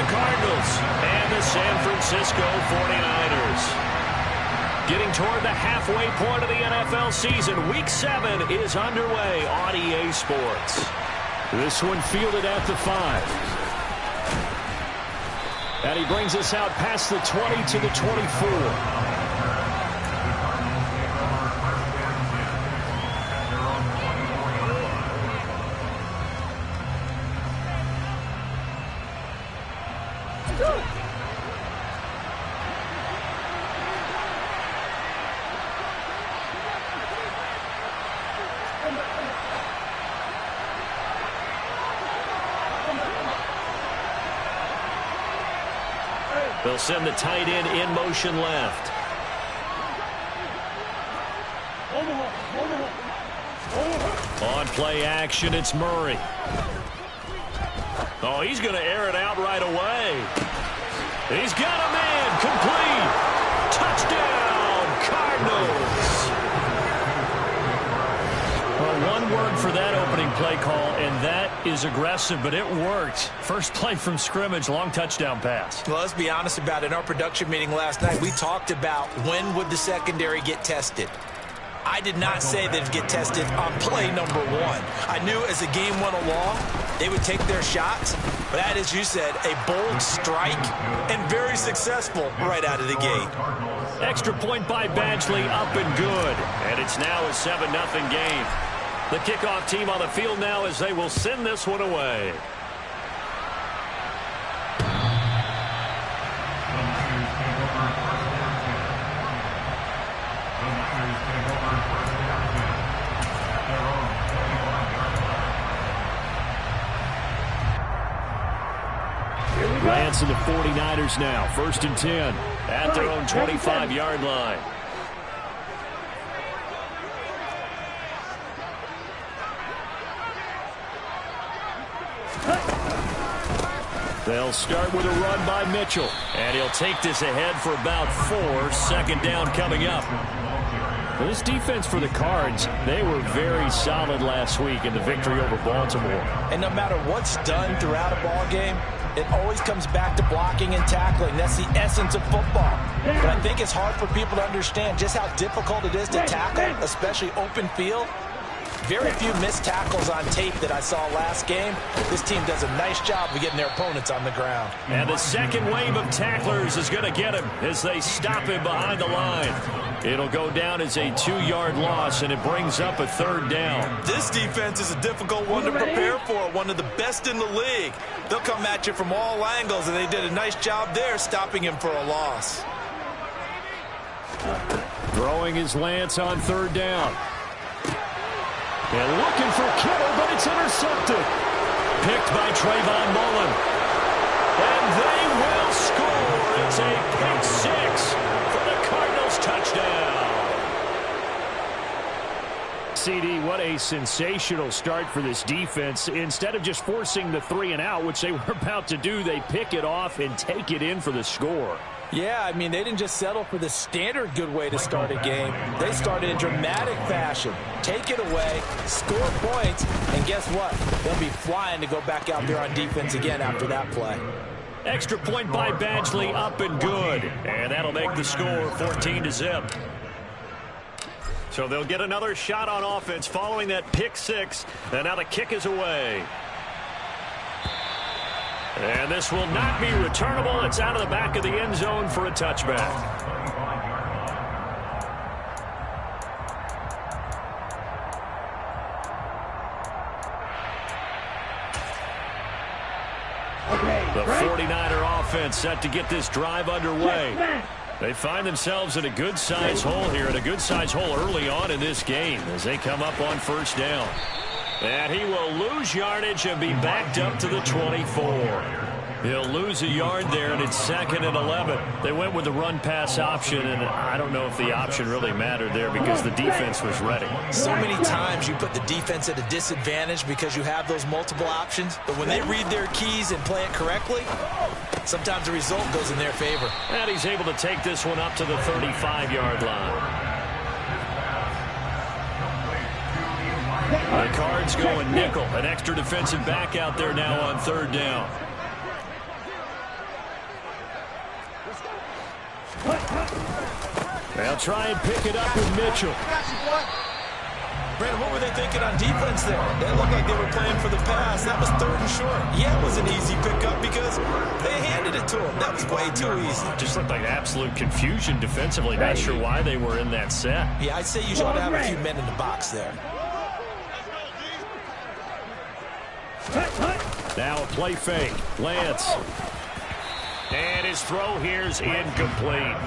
Cardinals and the San Francisco 49ers. Getting toward the halfway point of the NFL season, Week 7 is underway on EA Sports. This one fielded at the 5. And he brings us out past the 20 to the 24. They'll send the tight end in motion left. On play action, it's Murray. Oh, he's going to air it out right away. He's got a man. Complete. Touchdown, Cardinals. Well, one word for that opening play call, and that is aggressive, but it worked. First play from scrimmage, long touchdown pass. Well, let's be honest about it. In our production meeting last night, we talked about when would the secondary get tested. I did not say that it'd get tested on play number 1. I knew as the game went along, they would take their shots. But that, as you said, a bold strike and very successful right out of the gate. Extra point by Badgley, up and good. And it's now a 7-0 game. The kickoff team on the field now as they will send this one away. Lance and the 49ers now, 1st and 10 at their own 25-yard line. They'll start with a run by Mitchell. And he'll take this ahead for about 4. 2nd down coming up. Well, this defense for the Cards, they were very solid last week in the victory over Baltimore. And no matter what's done throughout a ball game, it always comes back to blocking and tackling. That's the essence of football. But I think it's hard for people to understand just how difficult it is to tackle, especially open field. Very few missed tackles on tape that I saw last game. This team does a nice job of getting their opponents on the ground. And the second wave of tacklers is going to get him as they stop him behind the line. It'll go down as a 2-yard loss, and it brings up a 3rd down. This defense is a difficult one to prepare for, one of the best in the league. They'll come at you from all angles, and they did a nice job there stopping him for a loss. Throwing his Lance on 3rd down. And looking for Kittle, but it's intercepted. Picked by Trayvon Mullen. And they will score. It's a pick 6 for the Cardinals touchdown. CD, what a sensational start for this defense. Instead of just forcing the 3 and out, which they were about to do, they pick it off and take it in for the score. Yeah, I mean, they didn't just settle for the standard good way to start a game. They started in dramatic fashion. Take it away, score points, and guess what? They'll be flying to go back out there on defense again after that play. Extra point by Badgley, up and good. And that'll make the score 14-0. So they'll get another shot on offense following that pick 6. And now the kick is away. And this will not be returnable. It's out of the back of the end zone for a touchback. The 49er offense set to get this drive underway. They find themselves in a good-sized hole here, and a good-sized hole early on in this game as they come up on 1st down. And he will lose yardage and be backed up to the 24. He'll lose a yard there, and it's 2nd and 11. They went with the run-pass option, and I don't know if the option really mattered there because the defense was ready. So many times you put the defense at a disadvantage because you have those multiple options, but when they read their keys and play it correctly, sometimes the result goes in their favor. And he's able to take this one up to the 35-yard line. The Cards going nickel. An extra defensive back out there now on 3rd down. They'll try and pick it up with Mitchell. Brandon, what were they thinking on defense there? They looked like they were playing for the pass. That was 3rd and short. Yeah, it was an easy pickup because they handed it to him. That was way too easy. Just looked like absolute confusion defensively. Not sure why they were in that set. Yeah, I'd say you should have a few men in the box there. Now a play fake. Lance. And his throw here's incomplete.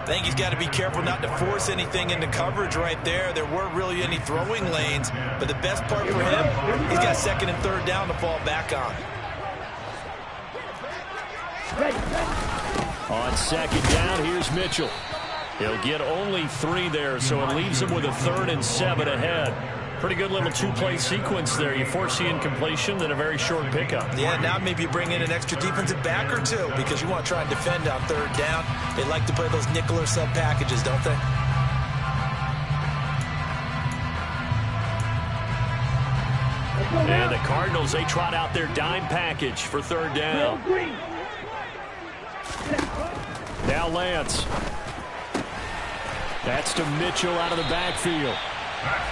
I think he's got to be careful not to force anything into coverage right there. There weren't really any throwing lanes, but the best part for him, he's got 2nd and 3rd down to fall back on. On 2nd down, here's Mitchell. He'll get only 3 there, so it leaves him with a 3rd and 7 ahead. Pretty good little 2-play sequence there. You force the incompletion, then a very short pickup. Yeah, now maybe you bring in an extra defensive back or 2 because you want to try and defend on 3rd down. They like to play those nickel or sub packages, don't they? And the Cardinals, they trot out their dime package for 3rd down. Now Lance. That's to Mitchell out of the backfield.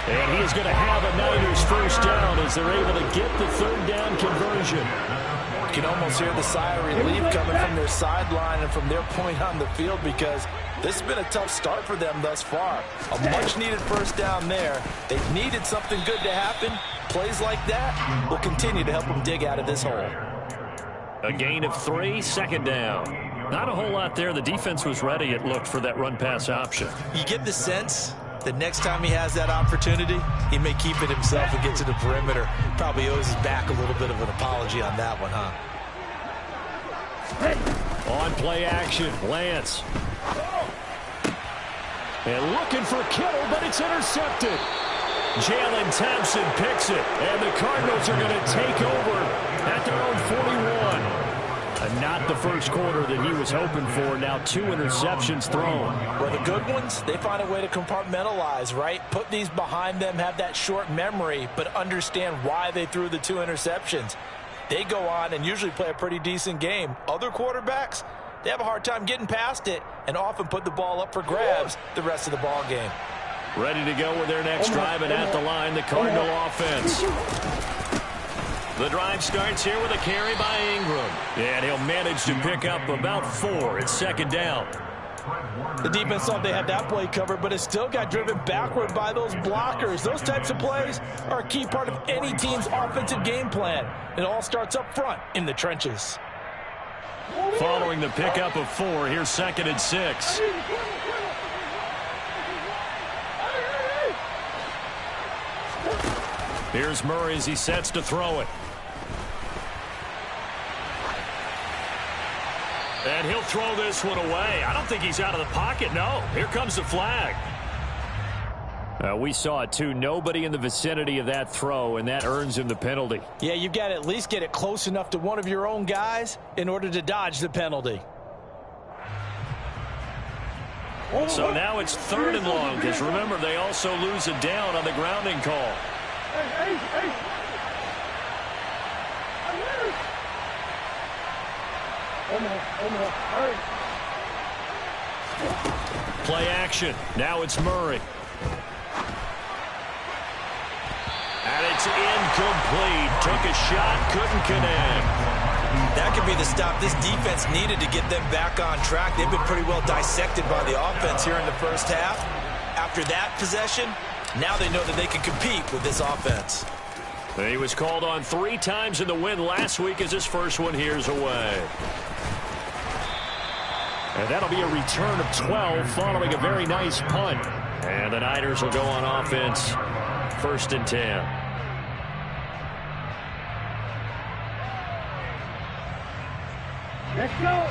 And he is going to have a Niners 1st down as they're able to get the 3rd down conversion. You can almost hear the sigh of relief coming from their sideline and from their point on the field because this has been a tough start for them thus far. A much-needed 1st down there. They've needed something good to happen. Plays like that will continue to help them dig out of this hole. A gain of 3, 2nd down. Not a whole lot there. The defense was ready, it looked, for that run-pass option. You get the sense the next time he has that opportunity, he may keep it himself and get to the perimeter. Probably owes his back a little bit of an apology on that one, huh? On play action, Lance. And looking for Kittle, but it's intercepted. Jalen Thompson picks it, and the Cardinals are going to take over at their own 41. Not the first quarter that he was hoping for. Now 2 interceptions thrown. Well, the good ones, they find a way to compartmentalize, right? Put these behind them, have that short memory, but understand why they threw the 2 interceptions. They go on and usually play a pretty decent game. Other quarterbacks, they have a hard time getting past it and often put the ball up for grabs the rest of the ball game. Ready to go with their next drive, and at the line, the Cardinal offense. The drive starts here with a carry by Ingram. And he'll manage to pick up about 4. It's 2nd down. The defense thought they had that play covered, but it still got driven backward by those blockers. Those types of plays are a key part of any team's offensive game plan. It all starts up front in the trenches. Following the pickup of 4, here's 2nd and 6. Here's Murray as he sets to throw it. And he'll throw this one away. I don't think he's out of the pocket, no. Here comes the flag. We saw it, too. Nobody in the vicinity of that throw, and that earns him the penalty. Yeah, you've got to at least get it close enough to one of your own guys in order to dodge the penalty. So now it's 3rd and long, because remember, they also lose a down on the grounding call. Play action. Now it's Murray. And it's incomplete. Took a shot, couldn't connect. That could be the stop this defense needed to get them back on track. They've been pretty well dissected by the offense here in the first half. After that possession, now they know that they can compete with this offense. He was called on 3 times in the win last week as his first one here's away. And that'll be a return of 12 following a very nice punt. And the Niners will go on offense 1st and 10.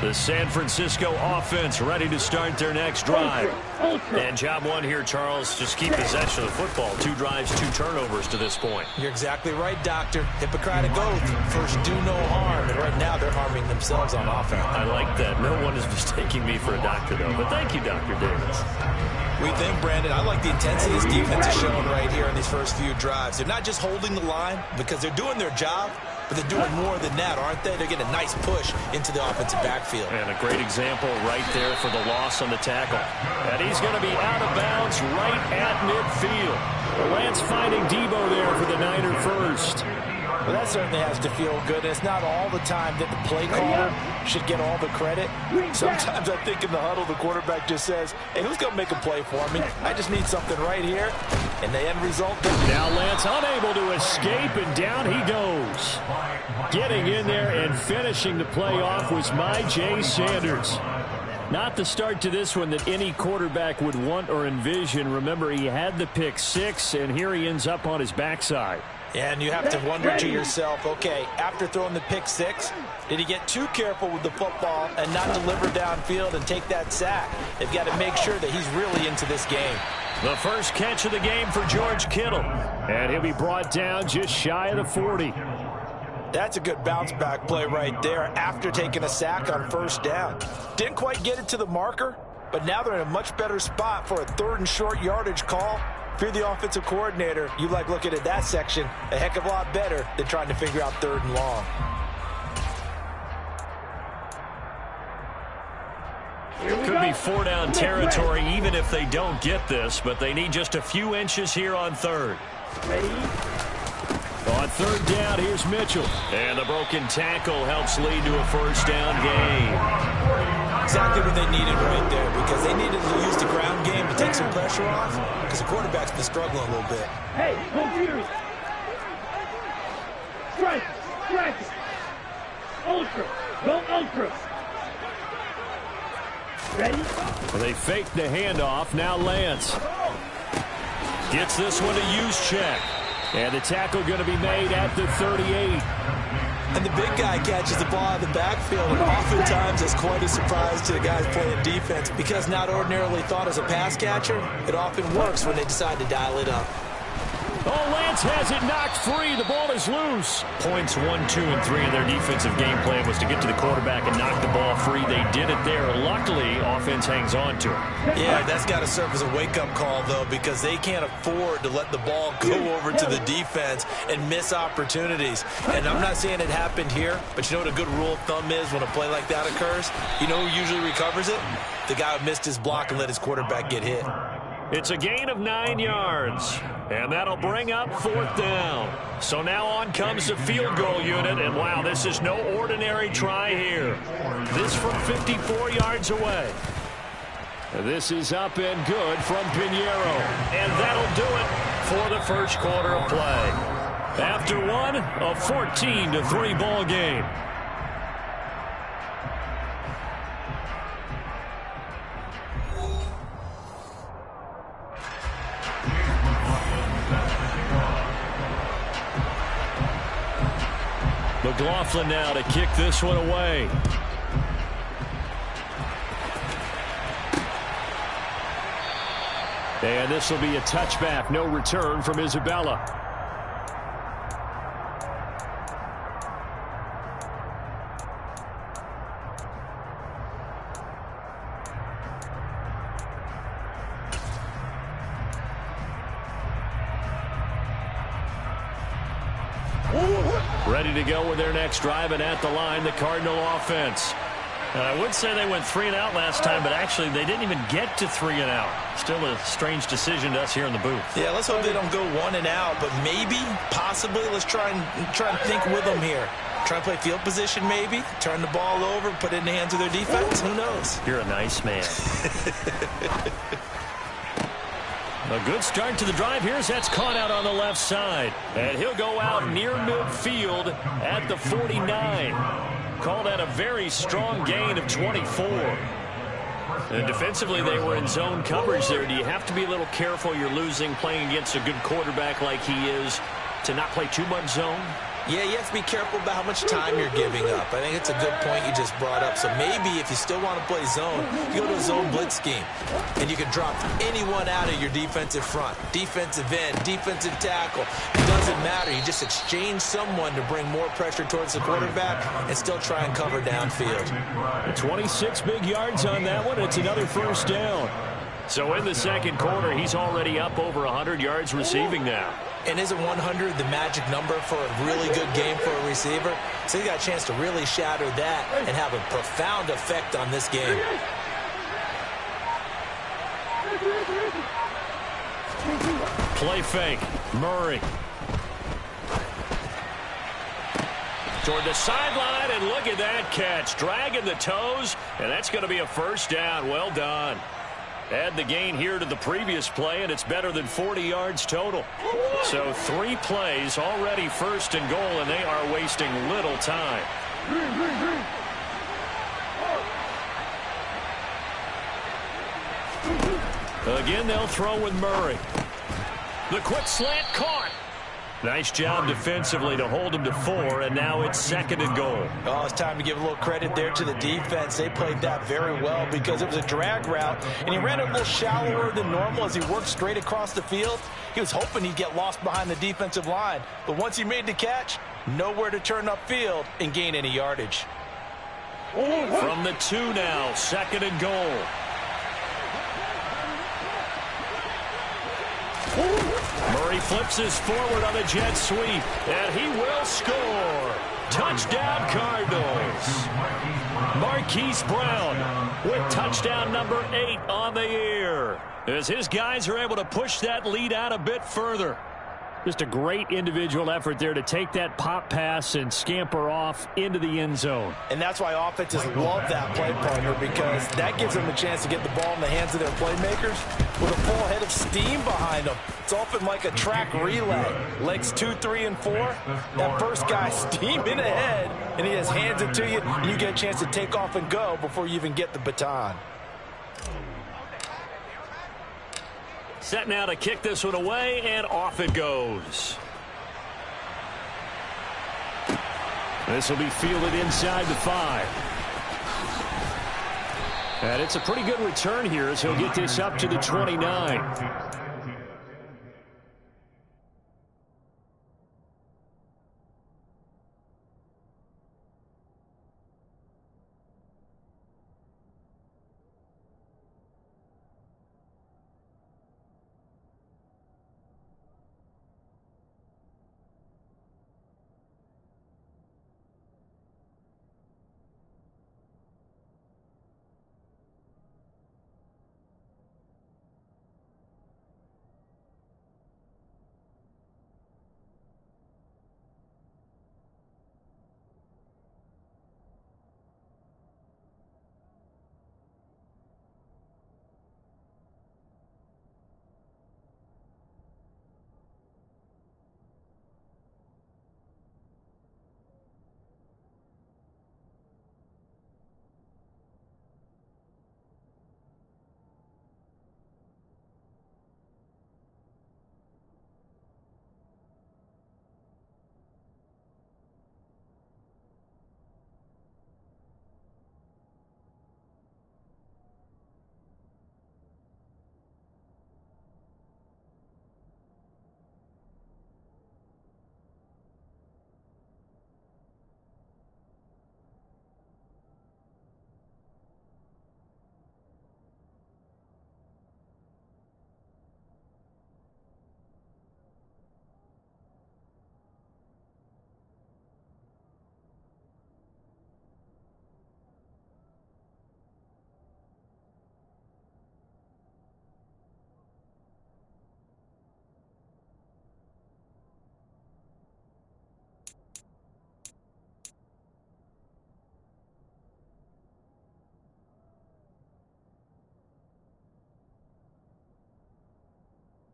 The San Francisco offense ready to start their next drive. And job 1 here, Charles, just keep possession of the football. 2 drives, 2 turnovers to this point. You're exactly right, Doctor. Hippocratic oath. First, do no harm. And right now, they're harming themselves on offense. I like that. No one is mistaking me for a doctor, though. But thank you, Dr. Davis. We think, Brandon, I like the intensity this defense is showing right here in these first few drives. They're not just holding the line because they're doing their job, but they're doing more than that, aren't they? They're getting a nice push into the offensive backfield. And a great example right there for the loss on the tackle. And he's going to be out of bounds right at midfield. Lance finding Debo there for the Niner first. Well, that certainly has to feel good. And it's not all the time that the play caller should get all the credit. Sometimes I think in the huddle, the quarterback just says, hey, who's going to make a play for me? I just need something right here. And the end result. Now Lance unable to escape, and down he goes. Getting in there and finishing the play off was Myjai Sanders. Not the start to this one that any quarterback would want or envision. Remember, he had the pick six, and here he ends up on his backside. And you have to wonder to yourself, okay, after throwing the pick six, did he get too careful with the football and not deliver downfield and take that sack? They've got to make sure that he's really into this game. The first catch of the game for George Kittle. And he'll be brought down just shy of the 40. That's a good bounce back play right there after taking a sack on first down. Didn't quite get it to the marker, but now they're in a much better spot for a 3rd and short yardage call. If you're the offensive coordinator, you like looking at that section a heck of a lot better than trying to figure out 3rd and long. Could be 4-down territory even if they don't get this, but they need just a few inches here on 3rd. On 3rd down, here's Mitchell. And the broken tackle helps lead to a first down gain. Exactly what they needed right there, because they needed to use the ground game to take some pressure off, because the quarterback's been struggling a little bit. Hey, go strike, strike, ultra, go ultra. Ready? They fake the handoff. Now Lance gets this one to Juszczyk. And the tackle going to be made at the 38. And the big guy catches the ball out of the backfield, and oftentimes it's quite a surprise to the guys playing defense, because not ordinarily thought as a pass catcher, it often works when they decide to dial it up. Oh, Lance has it knocked free. The ball is loose. Points 1, 2, and 3 in their defensive game plan was to get to the quarterback and knock the ball free. They did it there. Luckily, offense hangs on to it. Yeah, that's got to serve as a wake-up call, though, because they can't afford to let the ball go over to the defense and miss opportunities. And I'm not saying it happened here, but you know what a good rule of thumb is when a play like that occurs? You know who usually recovers it? The guy who missed his block and let his quarterback get hit. It's a gain of 9 yards, and that'll bring up 4th down. So now on comes the field goal unit, and wow, this is no ordinary try here. This from 54 yards away. This is up and good from Pinheiro, and that'll do it for the first quarter of play. After one, a 14-3 ball game. McLaughlin now to kick this one away. And this will be a touchback. No return from Isabella. Ready to go with their next drive, and at the line, the Cardinal offense. I would say they went 3 and out last time, but actually they didn't even get to 3 and out. Still a strange decision to us here in the booth. Yeah, let's hope they don't go 1 and out, but maybe, possibly, let's try and think with them here. Try and play field position maybe, turn the ball over, put it in the hands of their defense. Who knows? You're a nice man. A good start to the drive here as that's caught out on the left side. And he'll go out near midfield at the 49. Called that a very strong gain of 24. And defensively, they were in zone coverage there. Do you have to be a little careful? You're losing, playing against a good quarterback like he is, to not play too much zone? Yeah, you have to be careful about how much time you're giving up. I think it's a good point you just brought up. So maybe if you still want to play zone, you go to a zone blitz scheme. And you can drop anyone out of your defensive front. Defensive end, defensive tackle. It doesn't matter. You just exchange someone to bring more pressure towards the quarterback and still try and cover downfield. 26 big yards on that one. It's another first down. So in the second quarter, he's already up over 100 yards receiving now. And isn't 100 the magic number for a really good game for a receiver? So he got a chance to really shatter that and have a profound effect on this game. Play fake. Murray. Toward the sideline, and look at that catch. Dragging the toes, and that's going to be a first down. Well done. Add the gain here to the previous play, and it's better than 40 yards total. So 3 plays already first and goal, and they are wasting little time. Again, they'll throw with Murray. The quick slant caught. Nice job defensively to hold him to 4, and now it's second and goal. Oh, it's time to give a little credit there to the defense. They played that very well because it was a drag route, and he ran it a little shallower than normal as he worked straight across the field. He was hoping he'd get lost behind the defensive line, but once he made the catch, nowhere to turn upfield and gain any yardage. From the 2 now, second and goal. Murray flips his forward on a jet sweep, and he will score. Touchdown, Cardinals. Marquise Brown with touchdown number 8 on the year, as his guys are able to push that lead out a bit further. Just a great individual effort there to take that pop pass and scamper off into the end zone. And that's why offenses love that play, partner, because that gives them a chance to get the ball in the hands of their playmakers with a full head of steam behind them. It's often like a track relay. Legs 2, 3, and 4. That first guy steaming ahead, and he just hands it to you, and you get a chance to take off and go before you even get the baton. Set now to kick this one away, and off it goes. This will be fielded inside the 5. And it's a pretty good return here as he'll get this up to the 29.